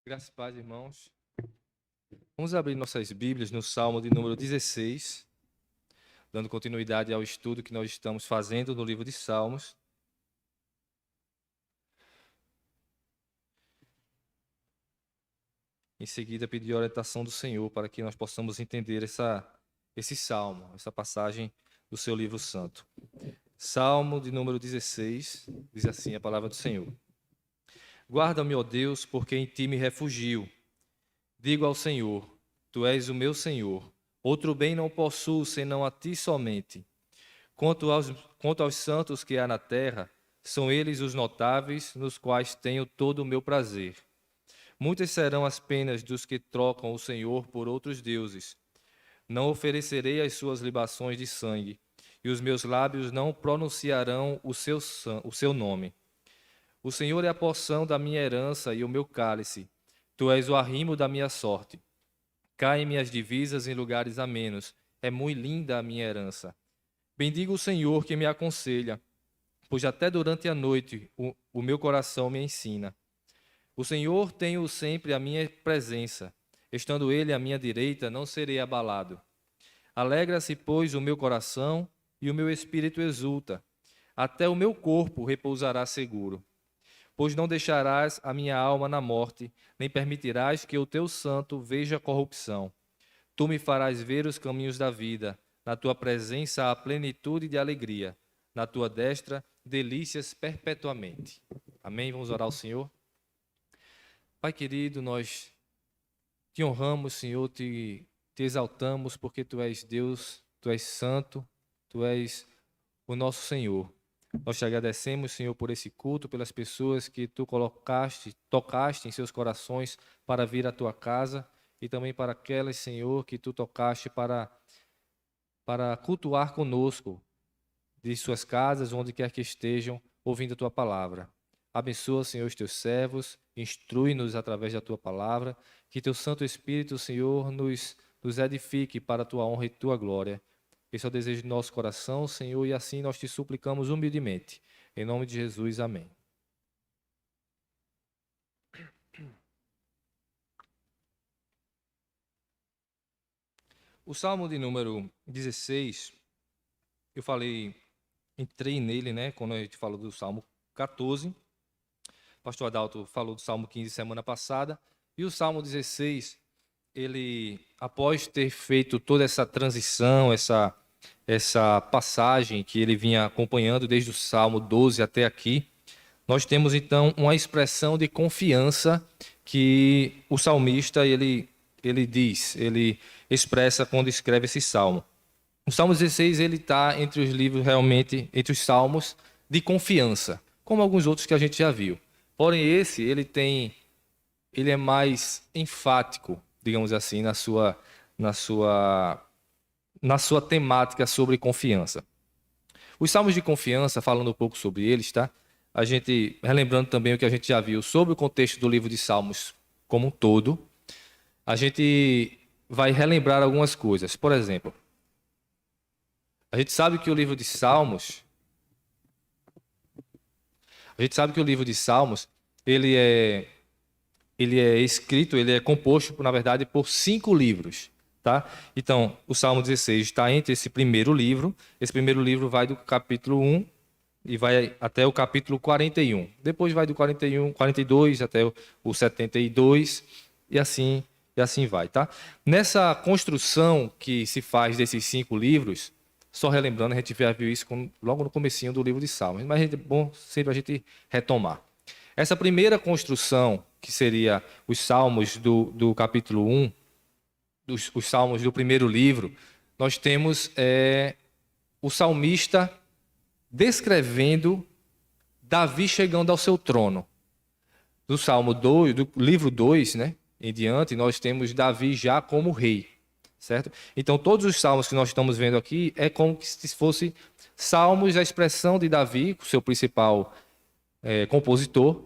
Graças e paz, irmãos. Vamos abrir nossas Bíblias no Salmo de número 16, dando continuidade ao estudo que nós estamos fazendo no livro de Salmos. Em seguida, pedir a orientação do Senhor para que nós possamos entender esse salmo, essa passagem do seu livro santo. Salmo de número 16, diz assim a palavra do Senhor. Guarda-me, ó Deus, porque em ti me refugio. Digo ao Senhor, tu és o meu Senhor. Outro bem não possuo, senão a ti somente. Quanto aos santos que há na terra, são eles os notáveis, nos quais tenho todo o meu prazer. Muitas serão as penas dos que trocam o Senhor por outros deuses. Não oferecerei as suas libações de sangue, e os meus lábios não pronunciarão o seu nome. O Senhor é a porção da minha herança e o meu cálice. Tu és o arrimo da minha sorte. Caem-me as divisas em lugares amenos. É muito linda a minha herança. Bendigo o Senhor que me aconselha, pois até durante a noite o meu coração me ensina. O Senhor tem-o sempre à minha presença. Estando Ele à minha direita, não serei abalado. Alegra-se, pois, o meu coração e o meu espírito exulta. Até o meu corpo repousará seguro. Pois não deixarás a minha alma na morte, nem permitirás que o teu santo veja corrupção. Tu me farás ver os caminhos da vida. Na tua presença há plenitude de alegria. Na tua destra, delícias perpetuamente. Amém? Vamos orar ao Senhor. Pai querido, nós te honramos, Senhor, te exaltamos, porque Tu és Deus, Tu és santo, Tu és o nosso Senhor. Nós te agradecemos, Senhor, por esse culto, pelas pessoas que Tu tocaste em seus corações para vir à Tua casa e também para aquelas, Senhor, que Tu tocaste para cultuar conosco de suas casas, onde quer que estejam, ouvindo a Tua palavra. Abençoa, Senhor, os Teus servos, instrui-nos através da Tua palavra, que Teu Santo Espírito, Senhor, nos edifique para a Tua honra e Tua glória. Esse é o desejo do nosso coração, Senhor, e assim nós Te suplicamos humildemente. Em nome de Jesus, amém. O Salmo de número 16, entrei nele, né, quando a gente falou do Salmo 14. O pastor Adalto falou do Salmo 15 semana passada. E o Salmo 16, ele, após ter feito toda essa transição, essa passagem que ele vinha acompanhando desde o Salmo 12 até aqui, nós temos então uma expressão de confiança que o salmista ele expressa quando escreve esse salmo. O Salmo 16 ele está entre os livros realmente, entre os salmos de confiança, como alguns outros que a gente já viu. Porém esse ele é mais enfático, digamos assim, na sua temática sobre confiança. Os salmos de confiança, falando um pouco sobre eles, tá? A gente, relembrando também o que a gente já viu sobre o contexto do livro de Salmos como um todo, a gente vai relembrar algumas coisas. Por exemplo, a gente sabe que o livro de Salmos, ele é escrito, ele é composto, na verdade, por 5 livros. Tá? Então, o Salmo 16 está entre esse primeiro livro. Esse primeiro livro vai do capítulo 1 e vai até o capítulo 41. Depois vai do 42 até o 72 e assim vai. Tá? Nessa construção que se faz desses 5 livros, só relembrando, a gente já viu isso logo no comecinho do livro de Salmos, mas é bom sempre a gente retomar. Essa primeira construção, que seria os Salmos do capítulo 1, os salmos do primeiro livro, nós temos o salmista descrevendo Davi chegando ao seu trono. Do Salmo 2, do livro 2, né, em diante, nós temos Davi já como rei, certo? Então, todos os salmos que nós estamos vendo aqui é como se fosse salmos da expressão de Davi, o seu principal compositor,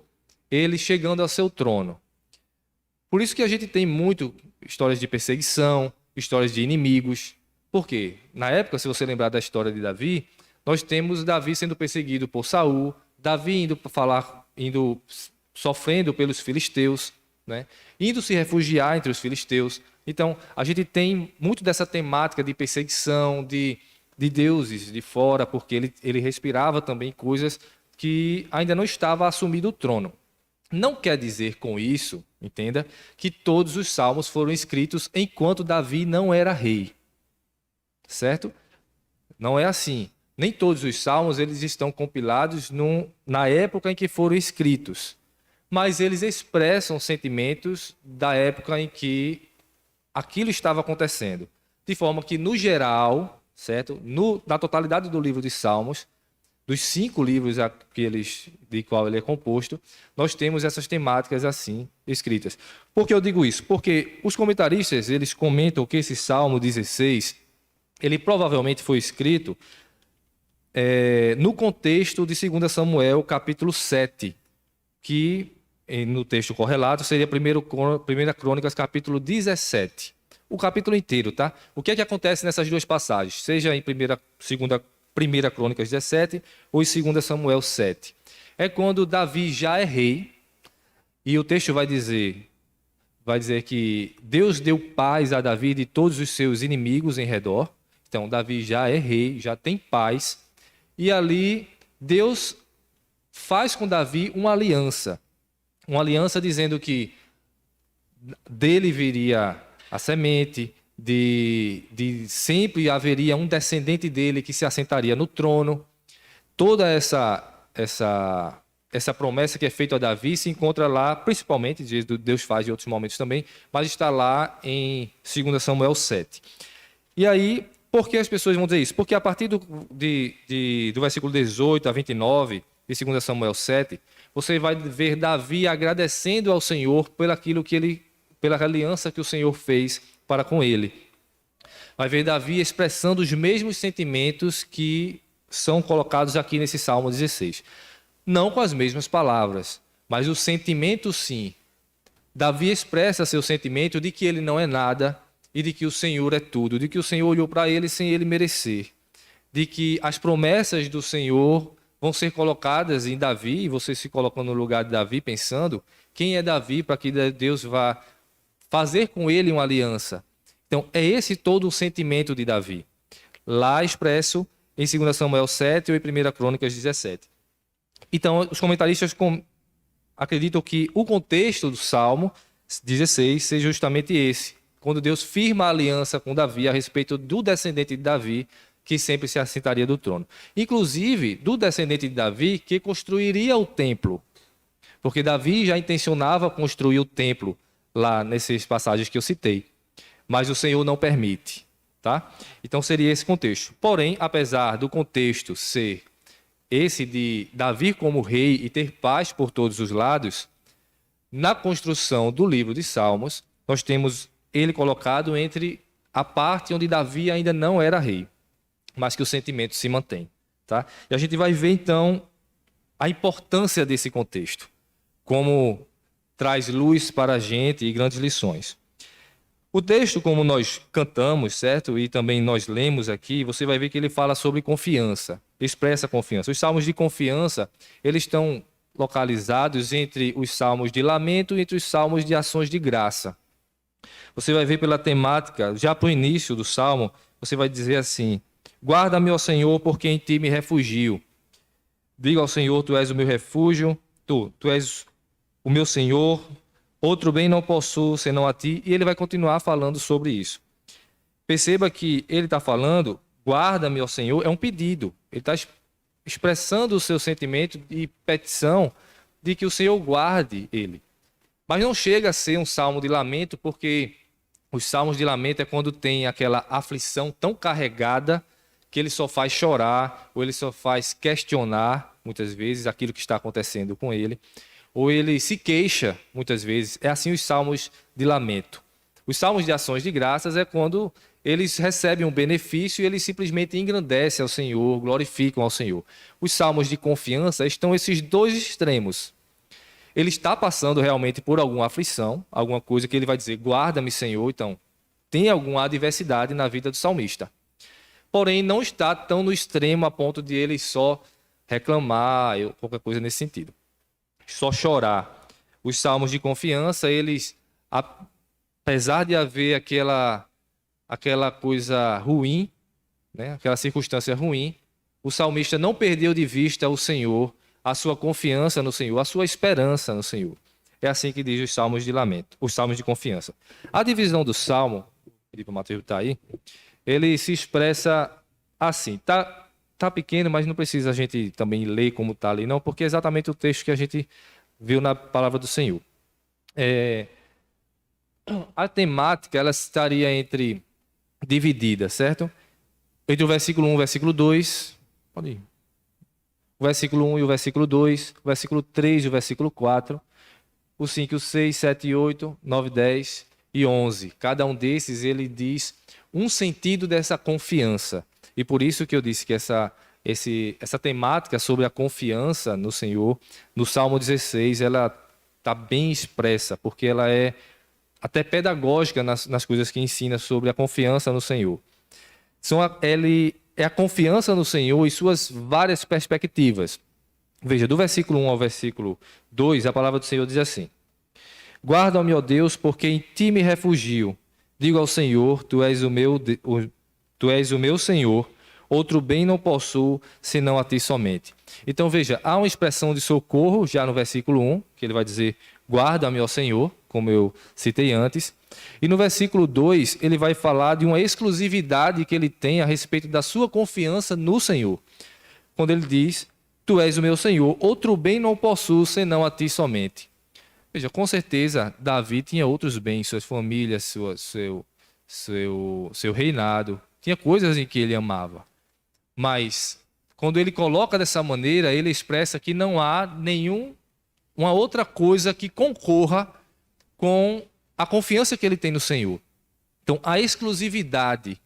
ele chegando ao seu trono. Por isso que a gente tem muito histórias de perseguição, histórias de inimigos. Por quê? Na época, se você lembrar da história de Davi, nós temos Davi sendo perseguido por Saul, Davi sofrendo pelos filisteus, né? Indo se refugiar entre os filisteus. Então, a gente tem muito dessa temática de perseguição, de deuses de fora, porque ele respirava também coisas que ainda não estava assumido o trono. Não quer dizer com isso, entenda, que todos os salmos foram escritos enquanto Davi não era rei. Certo? Não é assim. Nem todos os salmos eles estão compilados na época em que foram escritos. Mas eles expressam sentimentos da época em que aquilo estava acontecendo. De forma que, no geral, certo? Na totalidade do livro de Salmos, dos 5 livros de qual ele é composto, nós temos essas temáticas assim escritas. Por que eu digo isso? Porque os comentaristas eles comentam que esse Salmo 16, ele provavelmente foi escrito no contexto de 2 Samuel, capítulo 7, que no texto correlato seria 1 Crônicas, capítulo 17. O capítulo inteiro, tá? O que é que acontece nessas duas passagens? Seja em 1 Crônicas 17 ou em 2 Samuel 7. É quando Davi já é rei, e o texto vai dizer que Deus deu paz a Davi de todos os seus inimigos em redor. Então, Davi já é rei, já tem paz. E ali, Deus faz com Davi uma aliança dizendo que dele viria a semente, de sempre haveria um descendente dele que se assentaria no trono. Toda essa promessa que é feita a Davi se encontra lá, principalmente, Deus faz em outros momentos também, mas está lá em 2 Samuel 7. E aí, por que as pessoas vão dizer isso? Porque a partir do versículo 18 a 29 de 2 Samuel 7, você vai ver Davi agradecendo ao Senhor pela aliança que o Senhor fez para com ele. Vai ver Davi expressando os mesmos sentimentos que são colocados aqui nesse Salmo 16. Não com as mesmas palavras, mas o sentimento sim. Davi expressa seu sentimento de que ele não é nada e de que o Senhor é tudo, de que o Senhor olhou para ele sem ele merecer, de que as promessas do Senhor vão ser colocadas em Davi, e você se colocando no lugar de Davi, pensando quem é Davi para que Deus vá fazer com ele uma aliança. Então, é esse todo o sentimento de Davi, lá expresso em 2 Samuel 7 ou em 1 Crônicas 17. Então, os comentaristas acreditam que o contexto do Salmo 16 seja justamente esse, quando Deus firma a aliança com Davi a respeito do descendente de Davi, que sempre se assentaria do trono. Inclusive, do descendente de Davi, que construiria o templo. Porque Davi já intencionava construir o templo lá nessas passagens que eu citei. Mas o Senhor não permite. Tá? Então, seria esse contexto. Porém, apesar do contexto ser esse de Davi como rei e ter paz por todos os lados, na construção do livro de Salmos, nós temos ele colocado entre a parte onde Davi ainda não era rei, mas que o sentimento se mantém. Tá? E a gente vai ver, então, a importância desse contexto, como traz luz para a gente e grandes lições. O texto, como nós cantamos, certo? E também nós lemos aqui, você vai ver que ele fala sobre confiança, expressa confiança. Os salmos de confiança, eles estão localizados entre os salmos de lamento e entre os salmos de ações de graça. Você vai ver pela temática, já para o início do salmo, você vai dizer assim: guarda-me, ó Senhor, porque em ti me refugio. Diga ao Senhor, tu és o meu refúgio, tu és o meu Senhor, outro bem não possuo senão a ti. E ele vai continuar falando sobre isso. Perceba que ele está falando, guarda-me, ó Senhor, é um pedido. Ele está expressando o seu sentimento de petição de que o Senhor guarde ele. Mas não chega a ser um salmo de lamento, porque os salmos de lamento é quando tem aquela aflição tão carregada que ele só faz chorar, ou ele só faz questionar, muitas vezes, aquilo que está acontecendo com ele, ou ele se queixa, muitas vezes. É assim os salmos de lamento. Os salmos de ações de graças é quando eles recebem um benefício e eles simplesmente engrandecem ao Senhor, glorificam ao Senhor. Os salmos de confiança estão esses dois extremos. Ele está passando realmente por alguma aflição, alguma coisa que ele vai dizer, guarda-me, Senhor. Então, tem alguma adversidade na vida do salmista. Porém, não está tão no extremo a ponto de ele só reclamar, qualquer coisa nesse sentido. Só chorar. Os salmos de confiança, eles, apesar de haver aquela coisa ruim, né, aquela circunstância ruim, o salmista não perdeu de vista o Senhor, a sua confiança no Senhor, a sua esperança no Senhor. É assim que diz os salmos de lamento, os salmos de confiança. A divisão do salmo, pedir para o Mateus estar aí, ele se expressa assim. Tá pequeno, mas não precisa a gente também ler como está ali, não, porque é exatamente o texto que a gente viu na palavra do Senhor. A temática, ela estaria dividida, certo? Entre o versículo 1 e o versículo 2, pode ir. O versículo 1 e o versículo 2, o versículo 3 e o versículo 4, o 5, o 6, 7 e 8, 9, 10 e 11. Cada um desses, ele diz um sentido dessa confiança. E por isso que eu disse que essa temática sobre a confiança no Senhor, no Salmo 16, ela está bem expressa, porque ela é até pedagógica nas coisas que ensina sobre a confiança no Senhor. Ele é a confiança no Senhor e suas várias perspectivas. Veja, do versículo 1 ao versículo 2, a palavra do Senhor diz assim: Guarda-me, ó Deus, porque em ti me refugio. Digo ao Senhor, tu és o meu Senhor, outro bem não possuo, senão a ti somente. Então veja, há uma expressão de socorro já no versículo 1, que ele vai dizer, guarda-me, ó Senhor, como eu citei antes. E no versículo 2, ele vai falar de uma exclusividade que ele tem a respeito da sua confiança no Senhor. Quando ele diz, tu és o meu Senhor, outro bem não possuo, senão a ti somente. Veja, com certeza, Davi tinha outros bens, suas famílias, seu reinado, tinha coisas em que ele amava. Mas, quando ele coloca dessa maneira, ele expressa que não há uma outra coisa que concorra com a confiança que ele tem no Senhor. Então, a exclusividade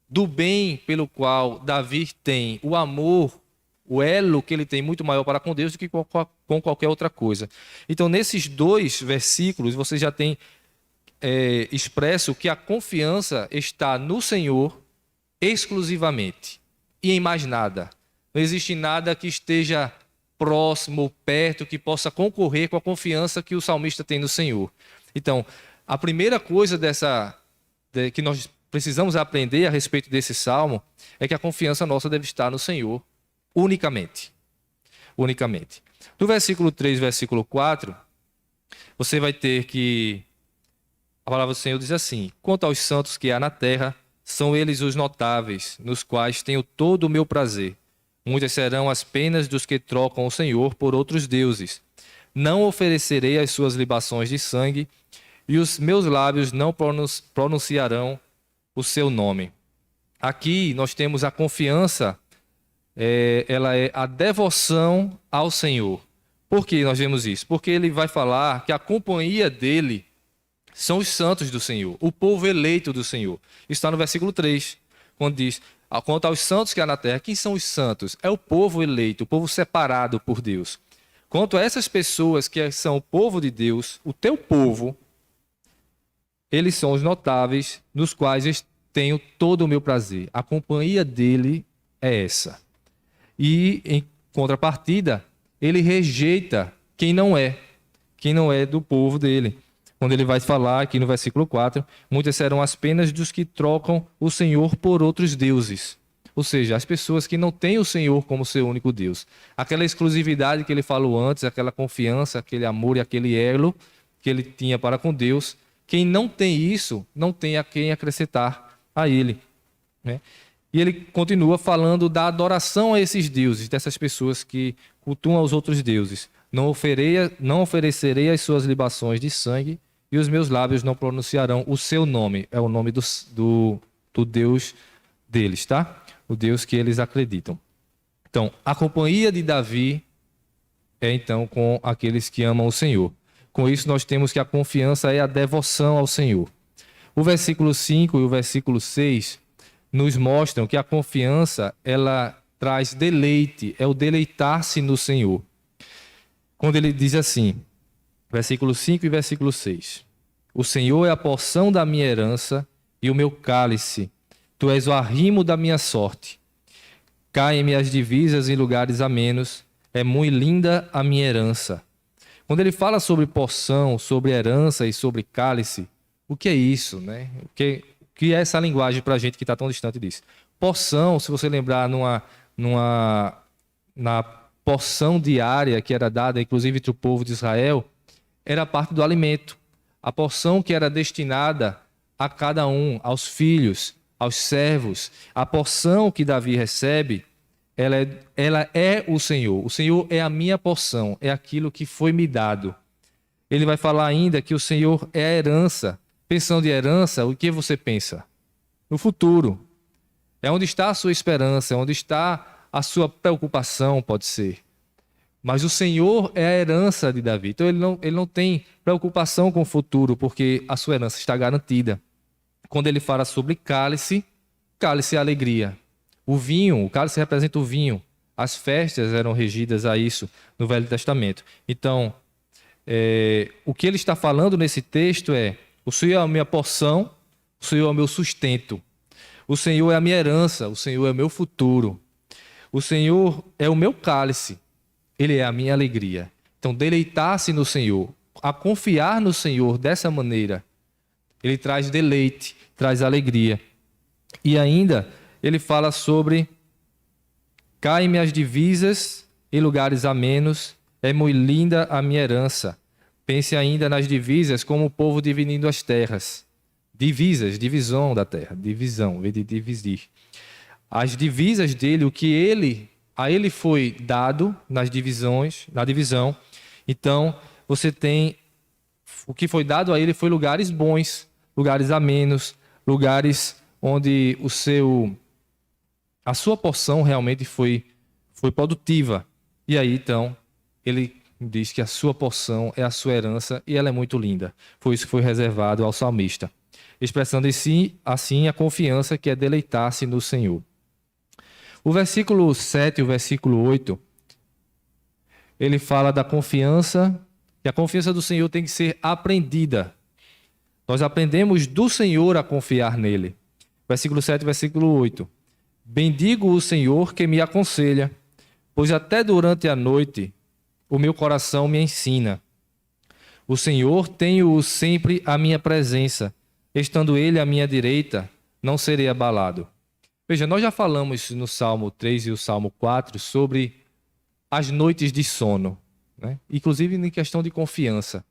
do bem pelo qual Davi tem, o amor, o elo que ele tem muito maior para com Deus do que com qualquer outra coisa. Então, nesses dois versículos, você já tem expresso que a confiança está no Senhor exclusivamente e em mais nada. Não existe nada que esteja próximo, perto, que possa concorrer com a confiança que o salmista tem no Senhor. Então, a primeira coisa que nós precisamos aprender a respeito desse salmo é que a confiança nossa deve estar no Senhor unicamente. Unicamente. Do versículo 3 versículo 4, você vai ter que a palavra do Senhor diz assim: quanto aos santos que há na terra, são eles os notáveis, nos quais tenho todo o meu prazer. Muitas serão as penas dos que trocam o Senhor por outros deuses. Não oferecerei as suas libações de sangue, e os meus lábios não pronunciarão o seu nome. Aqui nós temos a confiança, ela é a devoção ao Senhor. Por que nós vemos isso? Porque ele vai falar que a companhia dele são os santos do Senhor, o povo eleito do Senhor. Está no versículo 3, quando diz, quanto aos santos que há na terra, quem são os santos? É o povo eleito, o povo separado por Deus. Quanto a essas pessoas que são o povo de Deus, o teu povo, eles são os notáveis, nos quais tenho todo o meu prazer. A companhia dele é essa. E, em contrapartida, ele rejeita quem não é do povo dele. Quando ele vai falar aqui no versículo 4, muitas serão as penas dos que trocam o Senhor por outros deuses. Ou seja, as pessoas que não têm o Senhor como seu único Deus. Aquela exclusividade que ele falou antes, aquela confiança, aquele amor e aquele elo que ele tinha para com Deus. Quem não tem isso, não tem a quem acrescentar a ele. Né? E ele continua falando da adoração a esses deuses, dessas pessoas que cultuam aos outros deuses. Não oferecerei as suas libações de sangue, e os meus lábios não pronunciarão o seu nome. É o nome do Deus deles, tá? O Deus que eles acreditam. Então, a companhia de Davi é então com aqueles que amam o Senhor. Com isso, nós temos que a confiança é a devoção ao Senhor. O versículo 5 e o versículo 6 nos mostram que a confiança, ela traz deleite, é o deleitar-se no Senhor. Quando ele diz assim, versículo 5 e versículo 6. O Senhor é a porção da minha herança e o meu cálice. Tu és o arrimo da minha sorte. Caem-me as divisas em lugares amenos. É muito linda a minha herança. Quando ele fala sobre porção, sobre herança e sobre cálice, o que é isso, né? O que é essa linguagem para a gente que está tão distante disso? Porção, se você lembrar na porção diária que era dada, inclusive entre o povo de Israel, era parte do alimento. A porção que era destinada a cada um, aos filhos, aos servos. A porção que Davi recebe, ela é o Senhor. O Senhor é a minha porção, é aquilo que foi me dado. Ele vai falar ainda que o Senhor é a herança. Pensando em herança, o que você pensa? No futuro. É onde está a sua esperança, é onde está a sua preocupação, pode ser. Mas o Senhor é a herança de Davi. Então ele não tem preocupação com o futuro, porque a sua herança está garantida. Quando ele fala sobre cálice, cálice é alegria. O cálice representa o vinho. As festas eram regidas a isso no Velho Testamento. Então, o que ele está falando nesse texto é: o Senhor é a minha porção, o Senhor é o meu sustento. O Senhor é a minha herança, o Senhor é o meu futuro. O Senhor é o meu cálice, Ele é a minha alegria. Então, deleitar-se no Senhor, a confiar no Senhor dessa maneira, Ele traz deleite, traz alegria. E ainda, ele fala sobre: caem-me as divisas em lugares amenos, é muito linda a minha herança. Pense ainda nas divisas como o povo dividindo as terras. Divisas, divisão da terra, divisão, vem de dividir. As divisas dele, o que a ele foi dado na divisão. Então, você tem o que foi dado a ele foi lugares bons, lugares amenos, lugares onde a sua porção realmente foi produtiva. E aí, então, ele diz que a sua porção é a sua herança e ela é muito linda. Foi isso que foi reservado ao salmista, expressando em si, assim, a confiança que é deleitar-se no Senhor. O versículo 7 e o versículo 8, ele fala da confiança, que a confiança do Senhor tem que ser aprendida. Nós aprendemos do Senhor a confiar nele. Versículo 7 e versículo 8. Bendigo o Senhor que me aconselha, pois até durante a noite o meu coração me ensina. O Senhor tenho-o sempre à minha presença, estando ele à minha direita, não serei abalado. Veja, nós já falamos no Salmo 3 e o Salmo 4 sobre as noites de sono, né? Inclusive em questão de confiança.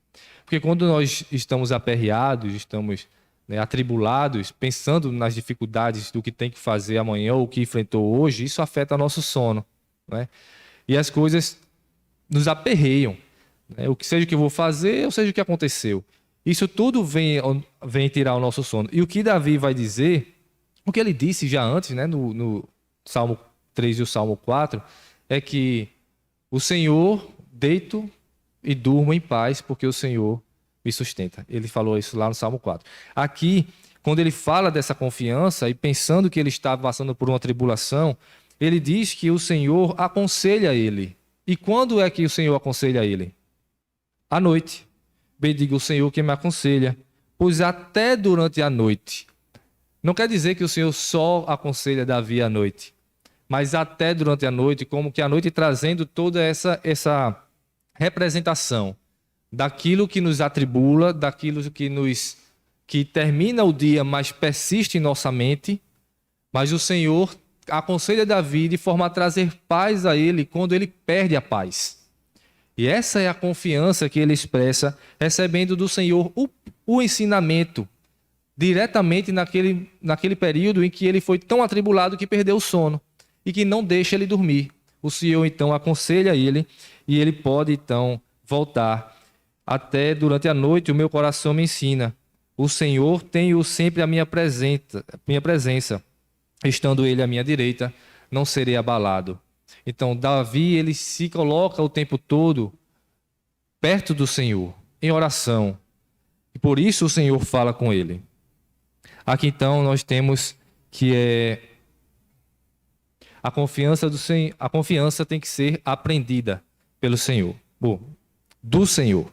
Porque quando nós estamos aperreados, estamos atribulados, pensando nas dificuldades do que tem que fazer amanhã ou o que enfrentou hoje, isso afeta nosso sono, né? E as coisas nos aperreiam, né? O que seja o que eu vou fazer, ou seja o que aconteceu. Isso tudo vem tirar o nosso sono. E o que Davi vai dizer, o que ele disse já antes, né, no Salmo 3 e o Salmo 4, é que o Senhor deito e durmo em paz, porque o Senhor me sustenta. Ele falou isso lá no Salmo 4. Aqui, quando ele fala dessa confiança e pensando que ele estava passando por uma tribulação, ele diz que o Senhor aconselha ele. E quando é que o Senhor aconselha ele? À noite. Bendiga o Senhor que me aconselha, pois até durante a noite. Não quer dizer que o Senhor só aconselha Davi à noite, mas até durante a noite, como que a noite trazendo toda essa representação daquilo que nos atribula, daquilo que termina o dia, mas persiste em nossa mente. Mas o Senhor aconselha Davi de forma a trazer paz a ele quando ele perde a paz. E essa é a confiança que ele expressa, recebendo do Senhor o ensinamento diretamente naquele período em que ele foi tão atribulado que perdeu o sono e que não deixa ele dormir. O Senhor então aconselha ele e ele pode então voltar. Até durante a noite o meu coração me ensina. O Senhor tem-o sempre à minha presença. Estando ele à minha direita, não serei abalado. Então Davi, ele se coloca o tempo todo perto do Senhor, em oração. E por isso o Senhor fala com ele. Aqui então nós temos que a confiança tem que ser aprendida pelo Senhor, do Senhor.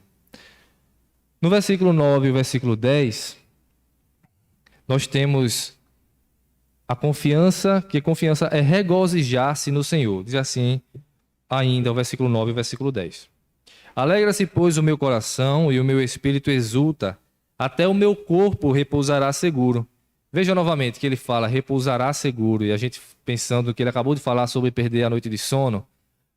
No versículo 9 e versículo 10, nós temos a confiança, que confiança é regozijar-se no Senhor. Diz assim ainda o versículo 9 e o versículo 10. Alegra-se, pois, o meu coração e o meu espírito exulta, até o meu corpo repousará seguro. Veja novamente que ele fala repousará seguro, e a gente pensando que ele acabou de falar sobre perder a noite de sono,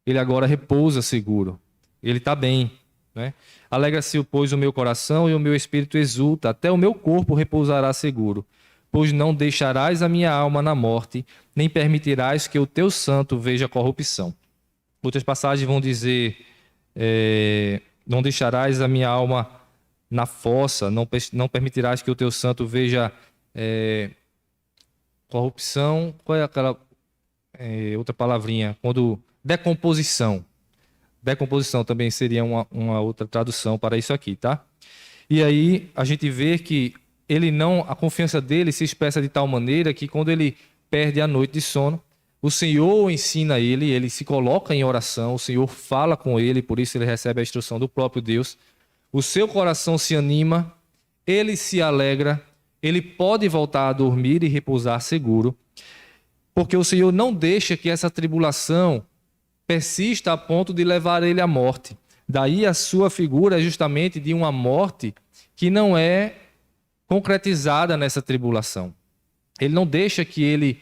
ele agora repousa seguro. Ele está bem, né? Alegra-se, pois, o meu coração e o meu espírito exulta, até o meu corpo repousará seguro. Pois não deixarás a minha alma na morte, nem permitirás que o teu santo veja corrupção. Outras passagens vão dizer, não deixarás a minha alma na fossa, não permitirás que o teu santo veja corrupção. Qual é aquela outra palavrinha? Quando decomposição. Decomposição também seria uma outra tradução para isso aqui, tá? E aí a gente vê que a confiança dele se expressa de tal maneira que quando ele perde a noite de sono, o Senhor ensina ele se coloca em oração, o Senhor fala com ele, por isso ele recebe a instrução do próprio Deus. O seu coração se anima, ele se alegra, ele pode voltar a dormir e repousar seguro, porque o Senhor não deixa que essa tribulação persista a ponto de levar ele à morte. Daí a sua figura é justamente de uma morte que não é concretizada nessa tribulação. Ele não deixa que ele,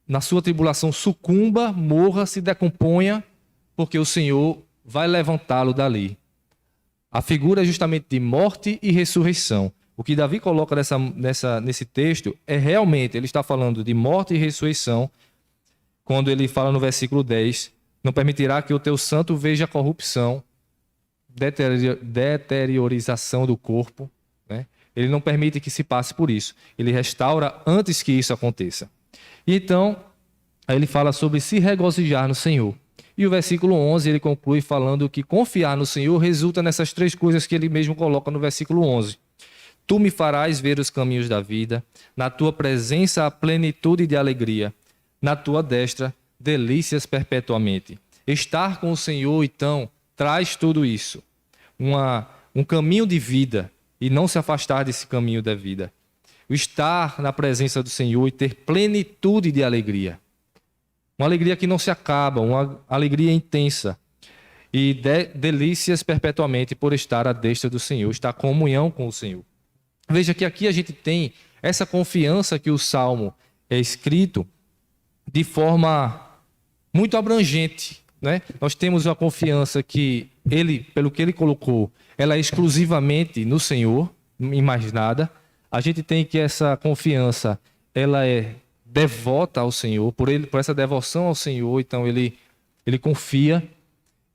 na sua tribulação, sucumba, morra, se decomponha, porque o Senhor vai levantá-lo dali. A figura é justamente de morte e ressurreição. O que Davi coloca nesse texto é realmente, ele está falando de morte e ressurreição, quando ele fala no versículo 10, não permitirá que o teu santo veja corrupção, deteriorização do corpo, né? Ele não permite que se passe por isso. Ele restaura antes que isso aconteça. E então, aí ele fala sobre se regozijar no Senhor. E o versículo 11, ele conclui falando que confiar no Senhor resulta nessas três coisas que ele mesmo coloca no versículo 11. Tu me farás ver os caminhos da vida, na tua presença a plenitude de alegria, na tua destra delícias perpetuamente. Estar com o Senhor, então, traz tudo isso. Um caminho de vida e não se afastar desse caminho da vida. O estar na presença do Senhor e ter plenitude de alegria. Uma alegria que não se acaba, uma alegria intensa. E delícias perpetuamente por estar à destra do Senhor, estar em comunhão com o Senhor. Veja que aqui a gente tem essa confiança que o Salmo é escrito de forma muito abrangente, né? Nós temos uma confiança que ele, pelo que ele colocou, ela é exclusivamente no Senhor, em mais nada. A gente tem que essa confiança, ela é devota ao Senhor, por essa devoção ao Senhor, então ele confia,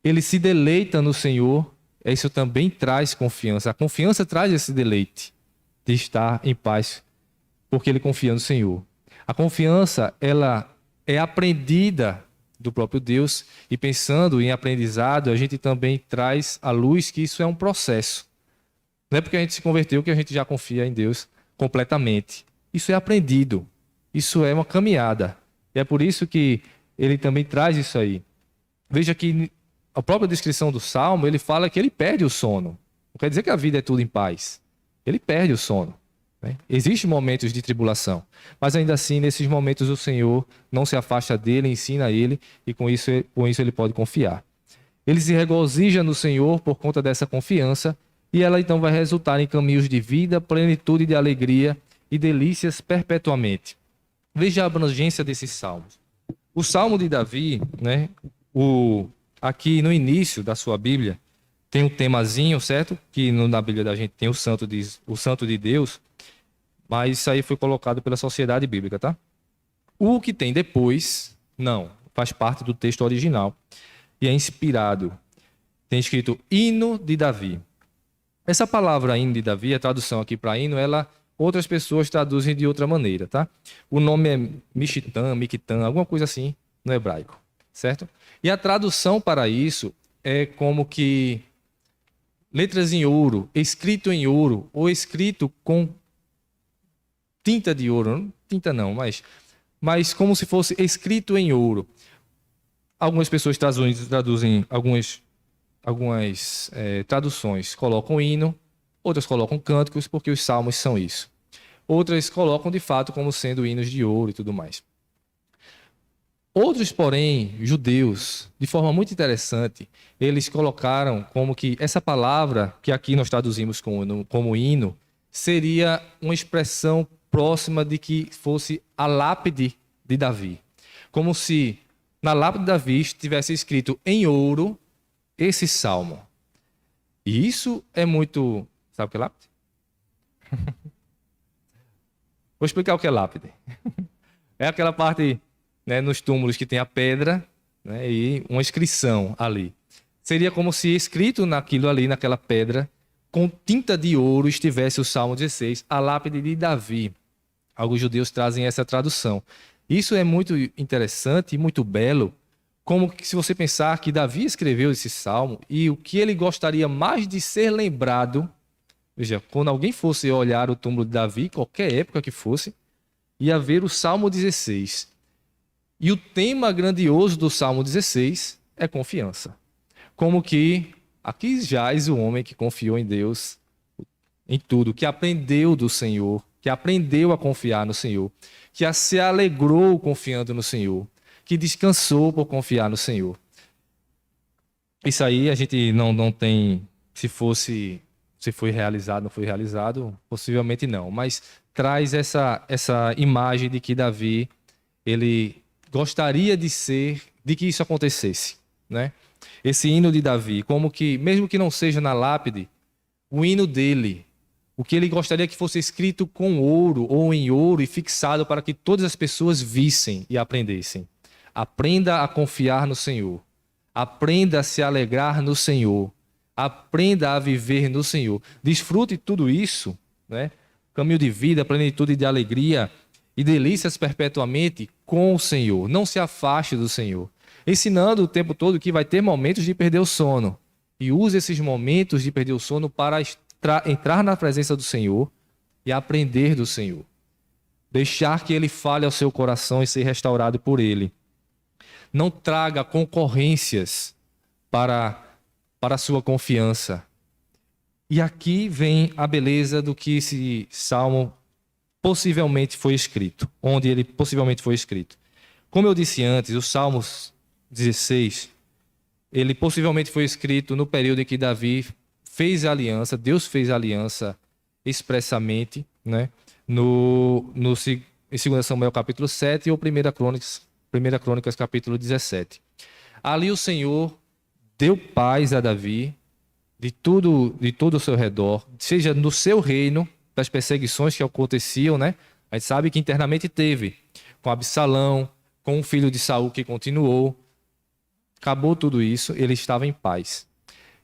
ele se deleita no Senhor, isso também traz confiança. A confiança traz esse deleite de estar em paz, porque ele confia no Senhor. A confiança, ela é aprendida do próprio Deus, e pensando em aprendizado, a gente também traz à luz que isso é um processo. Não é porque a gente se converteu que a gente já confia em Deus completamente. Isso é aprendido, isso é uma caminhada. E é por isso que ele também traz isso aí. Veja que a própria descrição do Salmo, ele fala que ele perde o sono. Não quer dizer que a vida é tudo em paz. Ele perde o sono. Existem momentos de tribulação, mas ainda assim, nesses momentos, o Senhor não se afasta dele, ensina a ele, e com isso ele pode confiar. Ele se regozija no Senhor por conta dessa confiança, e ela então vai resultar em caminhos de vida, plenitude de alegria e delícias perpetuamente. Veja a abrangência desses salmos. O Salmo de Davi, né, aqui no início da sua Bíblia, tem um temazinho, certo? Que na Bíblia da gente tem o Santo de Deus, mas isso aí foi colocado pela Sociedade Bíblica, tá? O que tem depois, não, faz parte do texto original e é inspirado. Tem escrito Hino de Davi. Essa palavra Hino de Davi, a tradução aqui para hino, outras pessoas traduzem de outra maneira, tá? O nome é Miquitã, alguma coisa assim no hebraico, certo? E a tradução para isso é como que letras em ouro, escrito em ouro, ou escrito com tinta de ouro, tinta não, mas como se fosse escrito em ouro. Algumas pessoas traduzem algumas traduções, colocam hino, outras colocam cânticos, porque os salmos são isso. Outras colocam de fato como sendo hinos de ouro e tudo mais. Outros, porém, judeus, de forma muito interessante, eles colocaram como que essa palavra, que aqui nós traduzimos como hino, seria uma expressão próxima de que fosse a lápide de Davi. Como se na lápide de Davi estivesse escrito em ouro esse salmo. E isso é muito... Sabe o que é lápide? Vou explicar o que é lápide. É aquela parte, né, nos túmulos que tem a pedra, né, e uma inscrição ali. Seria como se escrito naquilo ali, naquela pedra, com tinta de ouro, estivesse o Salmo 16, a lápide de Davi. Alguns judeus trazem essa tradução. Isso é muito interessante e muito belo, como que se você pensar que Davi escreveu esse salmo e o que ele gostaria mais de ser lembrado, veja, quando alguém fosse olhar o túmulo de Davi, qualquer época que fosse, ia ver o Salmo 16. E o tema grandioso do Salmo 16 é confiança. Como que aqui jaz o homem que confiou em Deus em tudo, que aprendeu do Senhor, que aprendeu a confiar no Senhor, que se alegrou confiando no Senhor, que descansou por confiar no Senhor. Isso aí a gente não tem, se foi realizado, não foi realizado, possivelmente não, mas traz essa imagem de que Davi, ele gostaria de que isso acontecesse, né? Esse hino de Davi, como que, mesmo que não seja na lápide, o hino dele, o que ele gostaria que fosse escrito com ouro ou em ouro e fixado para que todas as pessoas vissem e aprendessem. Aprenda a confiar no Senhor. Aprenda a se alegrar no Senhor. Aprenda a viver no Senhor. Desfrute tudo isso, né? Caminho de vida, plenitude de alegria e delícias perpetuamente com o Senhor. Não se afaste do Senhor. Ensinando o tempo todo que vai ter momentos de perder o sono. E use esses momentos de perder o sono para entrar na presença do Senhor e aprender do Senhor. Deixar que Ele fale ao seu coração e ser restaurado por Ele. Não traga concorrências para a sua confiança. E aqui vem a beleza do que esse salmo possivelmente foi escrito, onde ele possivelmente foi escrito. Como eu disse antes, o Salmo 16, ele possivelmente foi escrito no período em que Davi fez a aliança, Deus fez a aliança expressamente, né? Em 2 Samuel capítulo 7 ou 1 Crônicas capítulo 17. Ali o Senhor deu paz a Davi de todo o seu redor, seja no seu reino, das perseguições que aconteciam, né? A gente sabe que internamente teve, com Absalão, com o filho de Saul que continuou. Acabou tudo isso, ele estava em paz.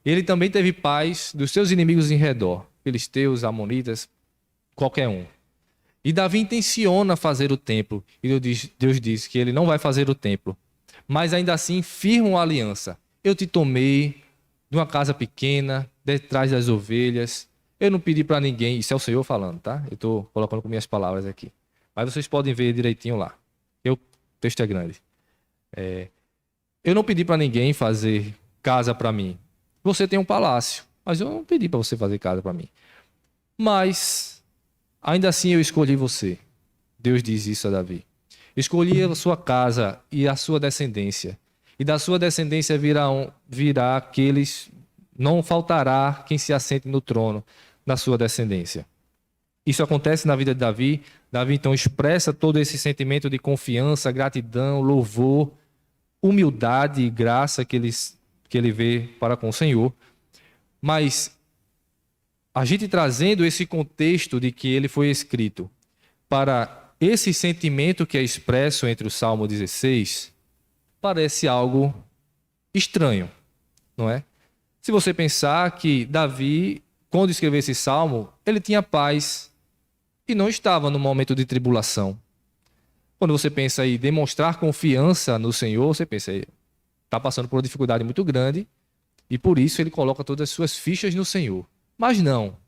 Ele também teve paz dos seus inimigos em redor, filisteus, amonitas, qualquer um. E Davi intenciona fazer o templo. E Deus diz que ele não vai fazer o templo. Mas ainda assim firma uma aliança. Eu te tomei de uma casa pequena, detrás das ovelhas. Eu não pedi para ninguém. Isso é o Senhor falando, tá? Eu estou colocando com minhas palavras aqui. Mas vocês podem ver direitinho lá. O texto é grande. Eu não pedi para ninguém fazer casa para mim. Você tem um palácio, mas eu não pedi para você fazer casa para mim. Mas ainda assim eu escolhi você. Deus diz isso a Davi. Escolhi a sua casa e a sua descendência. E da sua descendência virá aqueles... Não faltará quem se assente no trono da sua descendência. Isso acontece na vida de Davi. Davi então expressa todo esse sentimento de confiança, gratidão, louvor, humildade e graça que ele vê para com o Senhor. Mas a gente trazendo esse contexto de que ele foi escrito para esse sentimento que é expresso entre o Salmo 16, parece algo estranho, não é? Se você pensar que Davi, quando escreveu esse salmo, ele tinha paz e não estava no momento de tribulação. Quando você pensa em demonstrar confiança no Senhor, você pensa, está passando por uma dificuldade muito grande e por isso ele coloca todas as suas fichas no Senhor. Mas não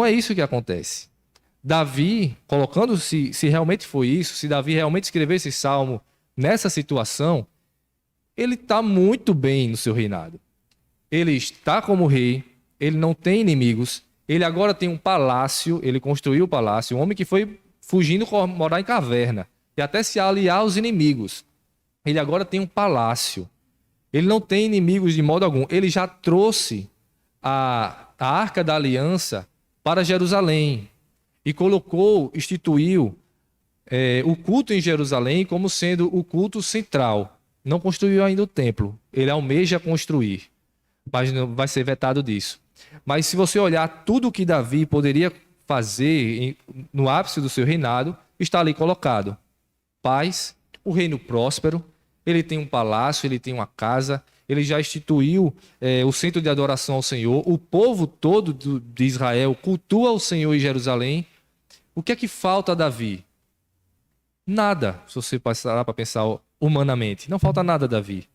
é isso que acontece. Davi, colocando se realmente foi isso, se Davi realmente escreveu esse salmo nessa situação, ele está muito bem no seu reinado. Ele está como rei, ele não tem inimigos, ele agora tem um palácio, ele construiu o palácio, um homem que foi fugindo morar em caverna, e até se aliar aos inimigos. Ele agora tem um palácio. Ele não tem inimigos de modo algum. Ele já trouxe a Arca da Aliança para Jerusalém e instituiu o culto em Jerusalém como sendo o culto central. Não construiu ainda o templo. Ele almeja construir, mas não vai ser vetado disso. Mas se você olhar tudo o que Davi poderia fazer no ápice do seu reinado, está ali colocado. Paz, o reino próspero, ele tem um palácio, ele tem uma casa, ele já instituiu o centro de adoração ao Senhor, o povo todo de Israel cultua o Senhor em Jerusalém. O que é que falta a Davi? Nada, se você passar para pensar humanamente. Não falta nada a Davi.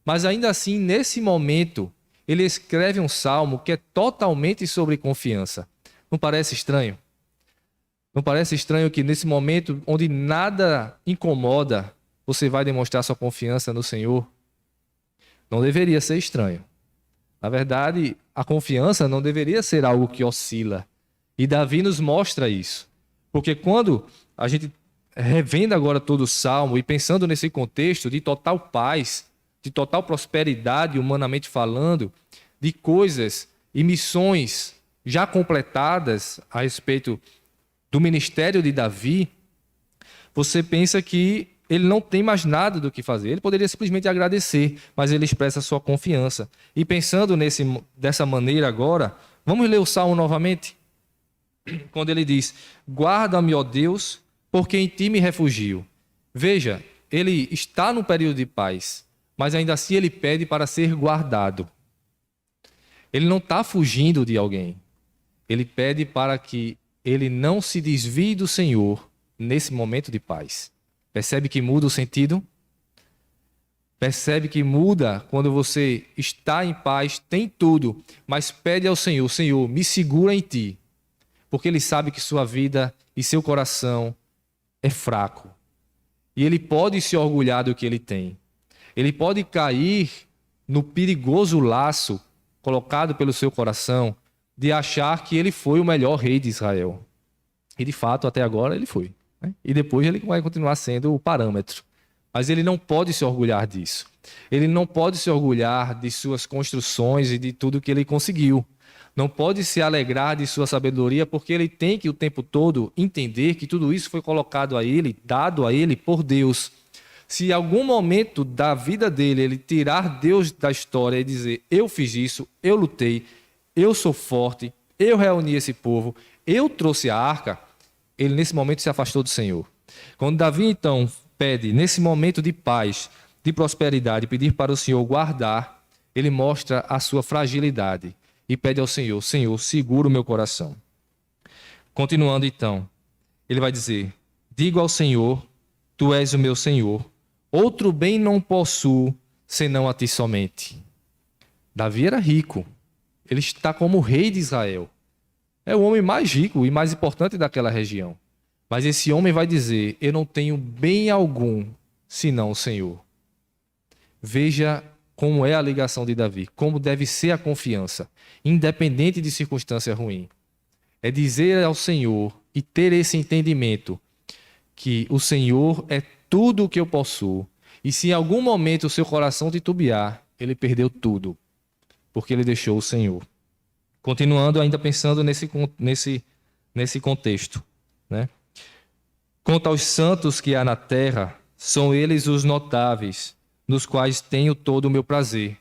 Mas ainda assim, nesse momento, ele escreve um salmo que é totalmente sobre confiança. Não parece estranho? Não parece estranho que nesse momento, onde nada incomoda, você vai demonstrar sua confiança no Senhor? Não deveria ser estranho. Na verdade, a confiança não deveria ser algo que oscila. E Davi nos mostra isso. Porque quando a gente revendo agora todo o Salmo e pensando nesse contexto de total paz, de total prosperidade, humanamente falando, de coisas e missões já completadas a respeito do ministério de Davi, você pensa que ele não tem mais nada do que fazer. Ele poderia simplesmente agradecer, mas ele expressa sua confiança. E pensando dessa maneira agora, vamos ler o Salmo novamente? Quando ele diz: guarda-me, ó Deus, porque em ti me refugio. Veja, ele está no período de paz, mas ainda assim ele pede para ser guardado. Ele não está fugindo de alguém. Ele pede para que ele não se desvie do Senhor nesse momento de paz. Percebe que muda o sentido? Percebe que muda quando você está em paz, tem tudo, mas pede ao Senhor: Senhor, me segura em ti. Porque ele sabe que sua vida e seu coração é fraco. E ele pode se orgulhar do que ele tem. Ele pode cair no perigoso laço colocado pelo seu coração de achar que ele foi o melhor rei de Israel. E de fato, até agora, ele foi. E depois ele vai continuar sendo o parâmetro. Mas ele não pode se orgulhar disso. Ele não pode se orgulhar de suas construções e de tudo que ele conseguiu. Não pode se alegrar de sua sabedoria, porque ele tem que o tempo todo entender que tudo isso foi colocado a ele, dado a ele por Deus. Se em algum momento da vida dele ele tirar Deus da história e dizer: eu fiz isso, eu lutei, eu sou forte, eu reuni esse povo, eu trouxe a arca, ele nesse momento se afastou do Senhor. Quando Davi então pede, nesse momento de paz, de prosperidade, pedir para o Senhor guardar, ele mostra a sua fragilidade e pede ao Senhor: Senhor, segura o meu coração. Continuando então, ele vai dizer: digo ao Senhor, tu és o meu Senhor, outro bem não possuo, senão a ti somente. Davi era rico, ele está como rei de Israel. É o homem mais rico e mais importante daquela região. Mas esse homem vai dizer: eu não tenho bem algum, senão o Senhor. Veja como é a ligação de Davi, como deve ser a confiança, independente de circunstância ruim. É dizer ao Senhor e ter esse entendimento que o Senhor é tudo o que eu possuo. E se em algum momento o seu coração titubear, ele perdeu tudo, porque ele deixou o Senhor. Continuando ainda pensando nesse contexto, né? Quanto aos santos que há na terra, são eles os notáveis, nos quais tenho todo o meu prazer.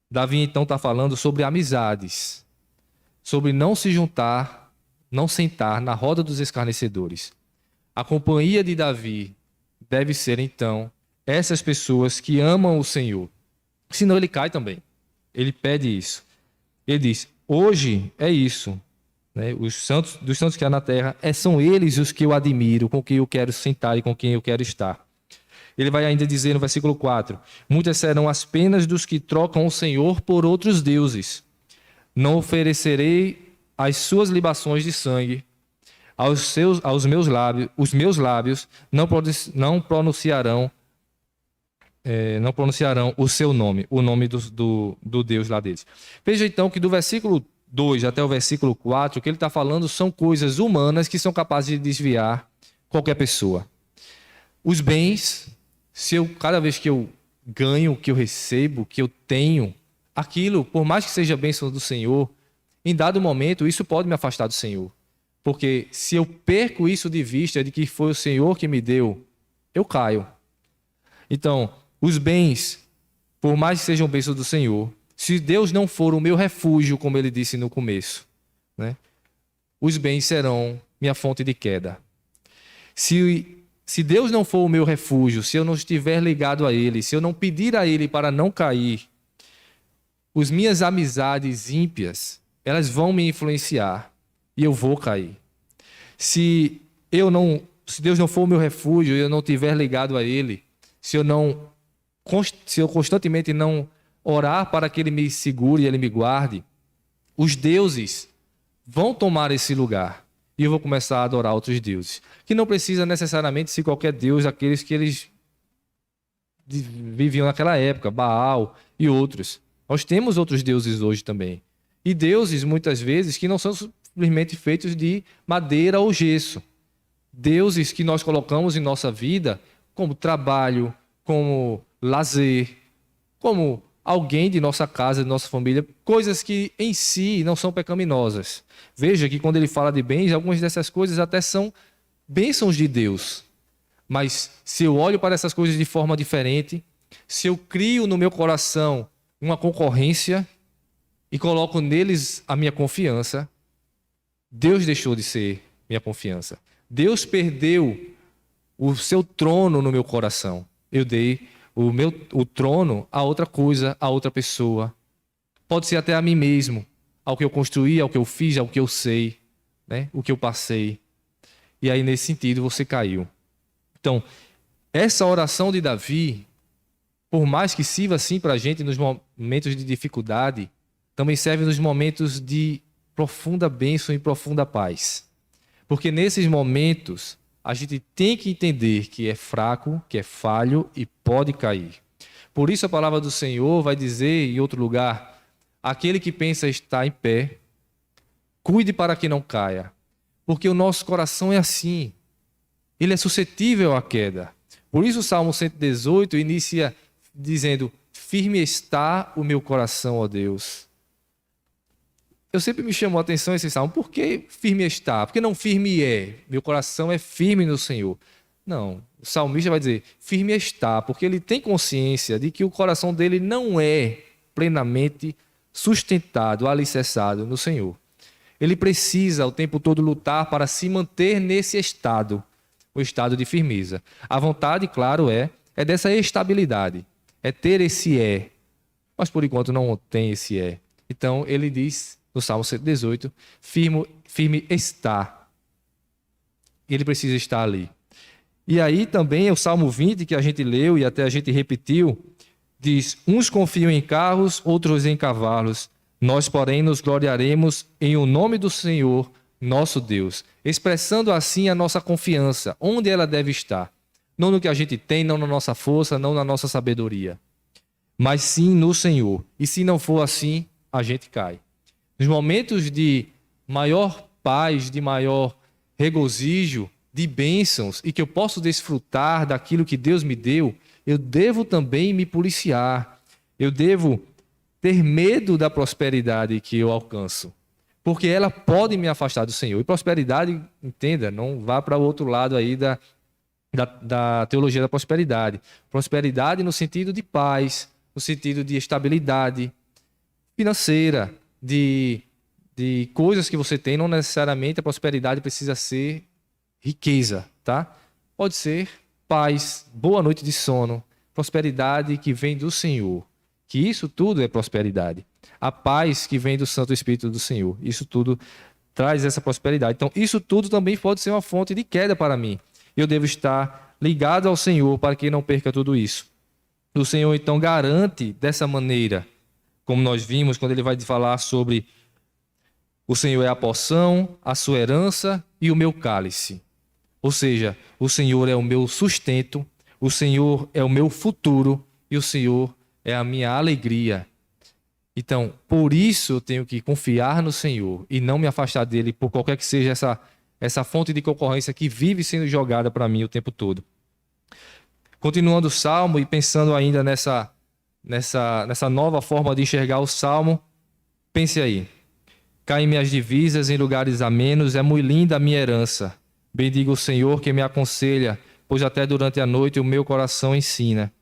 Davi então está falando sobre amizades, sobre não se juntar, não sentar na roda dos escarnecedores. A companhia de Davi deve ser então essas pessoas que amam o Senhor. Senão ele cai também. Ele pede isso. Ele diz: hoje é isso. Os santos, dos santos que há na terra, são eles os que eu admiro, com quem eu quero sentar e com quem eu quero estar. Ele vai ainda dizer no versículo 4: muitas serão as penas dos que trocam o Senhor por outros deuses. Não oferecerei as suas libações de sangue. Aos meus lábios, os meus lábios não pronunciarão o seu nome, o nome do Deus lá deles. Veja então que do versículo 2 até o versículo 4, o que ele está falando são coisas humanas que são capazes de desviar qualquer pessoa. Os bens, cada vez que eu ganho, que eu recebo, que eu tenho, aquilo, por mais que seja bênção do Senhor, em dado momento, isso pode me afastar do Senhor. Porque se eu perco isso de vista de que foi o Senhor que me deu, eu caio. Então, os bens, por mais que sejam bênçãos do Senhor, se Deus não for o meu refúgio, como ele disse no começo, né, os bens serão minha fonte de queda. Se Deus não for o meu refúgio, se eu não estiver ligado a Ele, se eu não pedir a Ele para não cair, as minhas amizades ímpias, elas vão me influenciar e eu vou cair. Se Deus não for o meu refúgio e eu não estiver ligado a Ele, se eu constantemente não orar para que Ele me segure e Ele me guarde, os deuses vão tomar esse lugar e eu vou começar a adorar outros deuses. Que não precisa necessariamente ser qualquer deus, aqueles que eles viviam naquela época, Baal e outros. Nós temos outros deuses hoje também. E deuses, muitas vezes, que não são simplesmente feitos de madeira ou gesso. Deuses que nós colocamos em nossa vida como trabalho, como lazer, como alguém de nossa casa, de nossa família, coisas que em si não são pecaminosas. Veja que quando ele fala de bens, algumas dessas coisas até são bênçãos de Deus. Mas se eu olho para essas coisas de forma diferente, se eu crio no meu coração uma concorrência e coloco neles a minha confiança, Deus deixou de ser minha confiança. Deus perdeu o seu trono no meu coração. Eu dei o trono a outra coisa, a outra pessoa. Pode ser até a mim mesmo, ao que eu construí, ao que eu fiz, ao que eu sei, né? O que eu passei. E aí, nesse sentido, você caiu. Então, essa oração de Davi, por mais que sirva assim para a gente nos momentos de dificuldade, também serve nos momentos de profunda bênção e profunda paz. Porque nesses momentos, a gente tem que entender que é fraco, que é falho e pode cair. Por isso a palavra do Senhor vai dizer em outro lugar, aquele que pensa estar em pé, cuide para que não caia. Porque o nosso coração é assim, ele é suscetível à queda. Por isso o Salmo 118 inicia dizendo, firme está o meu coração, ó Deus. Eu sempre me chamou a atenção esse salmo. Por que firme está? Por que não firme é? Meu coração é firme no Senhor. Não, o salmista vai dizer, firme está, porque ele tem consciência de que o coração dele não é plenamente sustentado, alicerçado no Senhor. Ele precisa o tempo todo lutar para se manter nesse estado, o estado de firmeza. A vontade, claro, é dessa estabilidade, é ter esse mas por enquanto não tem esse Então ele diz no Salmo 118, firme está. Ele precisa estar ali. E aí também o Salmo 20, que a gente leu e até a gente repetiu, diz, uns confiam em carros, outros em cavalos. Nós, porém, nos gloriaremos em o nome do Senhor, nosso Deus. Expressando assim a nossa confiança, onde ela deve estar. Não no que a gente tem, não na nossa força, não na nossa sabedoria. Mas sim no Senhor. E se não for assim, a gente cai. Nos momentos de maior paz, de maior regozijo, de bênçãos, e que eu posso desfrutar daquilo que Deus me deu, eu devo também me policiar. Eu devo ter medo da prosperidade que eu alcanço, porque ela pode me afastar do Senhor. E prosperidade, entenda, não vá para o outro lado aí da teologia da prosperidade. Prosperidade no sentido de paz, no sentido de estabilidade financeira, de coisas que você tem, não necessariamente a prosperidade precisa ser riqueza, tá? Pode ser paz, boa noite de sono, prosperidade que vem do Senhor, que isso tudo é prosperidade. A paz que vem do Santo Espírito do Senhor, isso tudo traz essa prosperidade. Então, isso tudo também pode ser uma fonte de queda para mim. Eu devo estar ligado ao Senhor para que não perca tudo isso. O Senhor, então, garante dessa maneira, como nós vimos quando ele vai falar sobre o Senhor é a porção, a sua herança e o meu cálice. Ou seja, o Senhor é o meu sustento, o Senhor é o meu futuro e o Senhor é a minha alegria. Então, por isso eu tenho que confiar no Senhor e não me afastar dele por qualquer que seja essa fonte de concorrência que vive sendo jogada para mim o tempo todo. Continuando o Salmo e pensando ainda nessa nova forma de enxergar o Salmo, pense aí. Caem minhas divisas em lugares amenos, é muito linda a minha herança. Bendiga o Senhor que me aconselha, pois até durante a noite o meu coração ensina.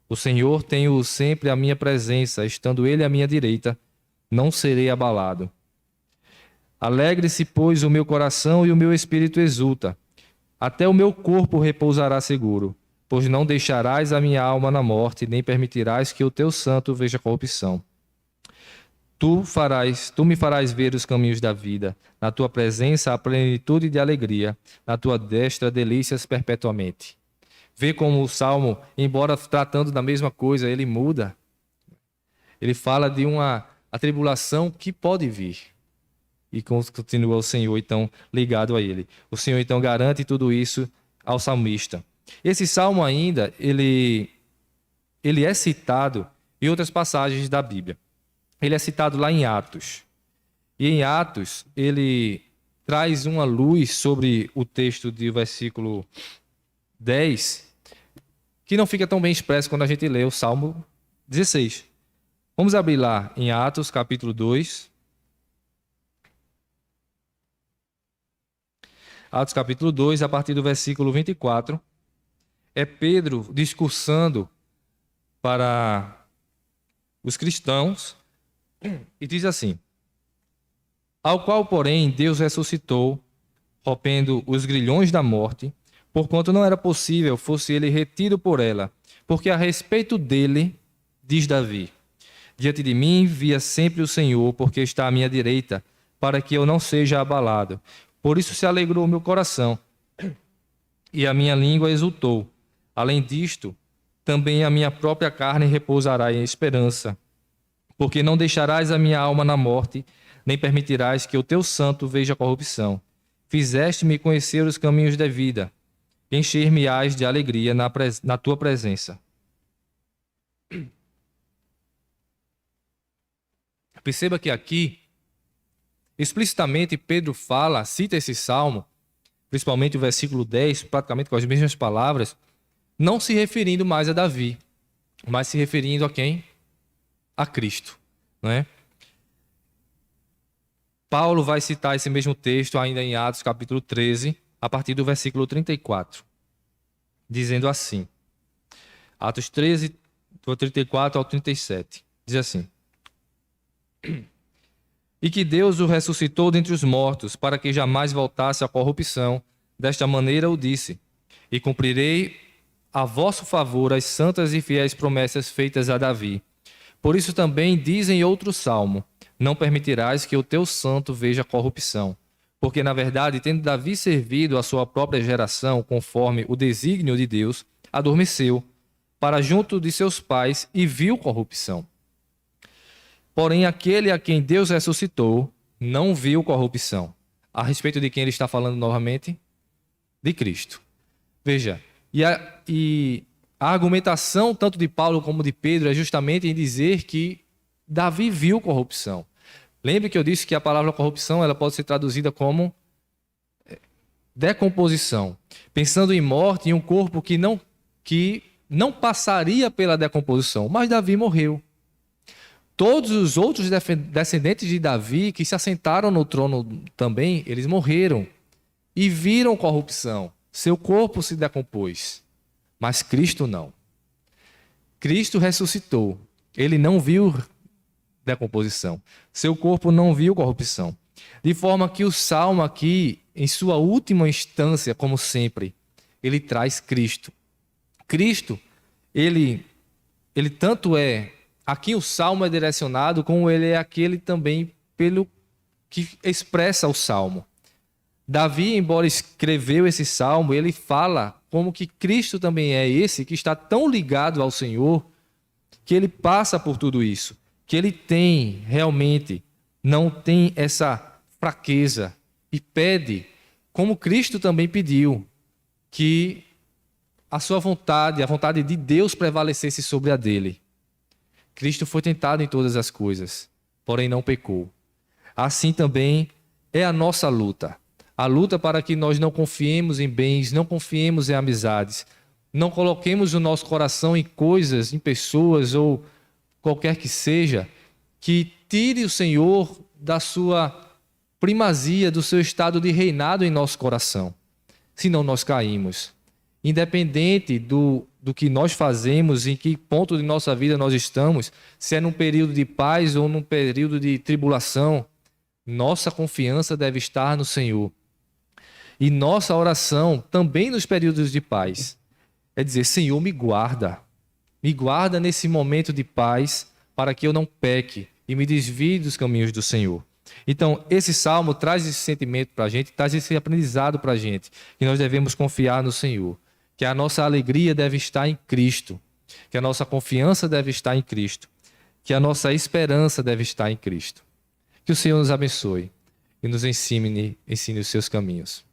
O Senhor tem-o sempre à minha presença, estando ele à minha direita, não serei abalado. Alegre-se, pois, o meu coração e o meu espírito exulta. Até o meu corpo repousará seguro, pois não deixarás a minha alma na morte, nem permitirás que o teu santo veja corrupção. Tu me farás ver os caminhos da vida. Na tua presença há plenitude de alegria, na tua destra delícias perpetuamente. Vê como o Salmo, embora tratando da mesma coisa, ele muda. Ele fala de uma atribulação que pode vir. E continua o Senhor, então, ligado a ele. O Senhor, então, garante tudo isso ao salmista. Esse salmo ainda, ele é citado em outras passagens da Bíblia. Ele é citado lá em Atos. E em Atos, ele traz uma luz sobre o texto do versículo 10, que não fica tão bem expresso quando a gente lê o Salmo 16. Vamos abrir lá em Atos, capítulo 2. Atos, capítulo 2, a partir do versículo 24. É Pedro discursando para os cristãos e diz assim: ao qual, porém, Deus ressuscitou, rompendo os grilhões da morte, porquanto não era possível fosse ele retido por ela, porque a respeito dele, diz Davi: diante de mim via sempre o Senhor, porque está à minha direita, para que eu não seja abalado. Por isso se alegrou o meu coração, e a minha língua exultou. Além disto, também a minha própria carne repousará em esperança, porque não deixarás a minha alma na morte, nem permitirás que o teu santo veja corrupção. Fizeste-me conhecer os caminhos da vida, encher-me-ás de alegria na tua presença. Perceba que aqui, explicitamente, Pedro cita esse salmo, principalmente o versículo 10, praticamente com as mesmas palavras, não se referindo mais a Davi, mas se referindo a quem? A Cristo, não é? Paulo vai citar esse mesmo texto ainda em Atos capítulo 13, a partir do versículo 34, dizendo assim, Atos 13, do 34 ao 37, diz assim: e que Deus o ressuscitou dentre os mortos, para que jamais voltasse à corrupção. Desta maneira o disse: e cumprirei a vosso favor as santas e fiéis promessas feitas a Davi. Por isso também diz em outro salmo: não permitirás que o teu santo veja corrupção. Porque, na verdade, tendo Davi servido a sua própria geração, conforme o desígnio de Deus, adormeceu, para junto de seus pais, e viu corrupção. Porém, aquele a quem Deus ressuscitou não viu corrupção. A respeito de quem ele está falando novamente? De Cristo. Veja, e a argumentação tanto de Paulo como de Pedro é justamente em dizer que Davi viu corrupção. Lembre que eu disse que a palavra corrupção ela pode ser traduzida como decomposição. Pensando em morte, em um corpo que não passaria pela decomposição, mas Davi morreu. Todos os outros descendentes de Davi que se assentaram no trono também, eles morreram e viram corrupção. Seu corpo se decompôs, mas Cristo não. Cristo ressuscitou. Ele não viu decomposição. Seu corpo não viu corrupção. De forma que o Salmo aqui, em sua última instância, como sempre, ele traz Cristo. Cristo, ele tanto é a quem o Salmo é direcionado, como ele é aquele também pelo que expressa o Salmo. Davi, embora escreveu esse Salmo, ele fala como que Cristo também é esse que está tão ligado ao Senhor, que ele passa por tudo isso, que ele tem realmente, não tem essa fraqueza e pede, como Cristo também pediu, que a sua vontade, a vontade de Deus prevalecesse sobre a dele. Cristo foi tentado em todas as coisas, porém não pecou. Assim também é a nossa luta. A luta para que nós não confiemos em bens, não confiemos em amizades, Não coloquemos o nosso coração em coisas, em pessoas ou qualquer que seja, que tire o Senhor da sua primazia, do seu estado de reinado em nosso coração. Senão nós caímos. Independente do que nós fazemos, em que ponto de nossa vida nós estamos, se é num período de paz ou num período de tribulação, nossa confiança deve estar no Senhor. E nossa oração também nos períodos de paz é dizer: Senhor, me guarda nesse momento de paz para que eu não peque e me desvie dos caminhos do Senhor. Então, esse salmo traz esse sentimento para a gente, traz esse aprendizado para a gente, que nós devemos confiar no Senhor, que a nossa alegria deve estar em Cristo, que a nossa confiança deve estar em Cristo, que a nossa esperança deve estar em Cristo. Que o Senhor nos abençoe e nos ensine os seus caminhos.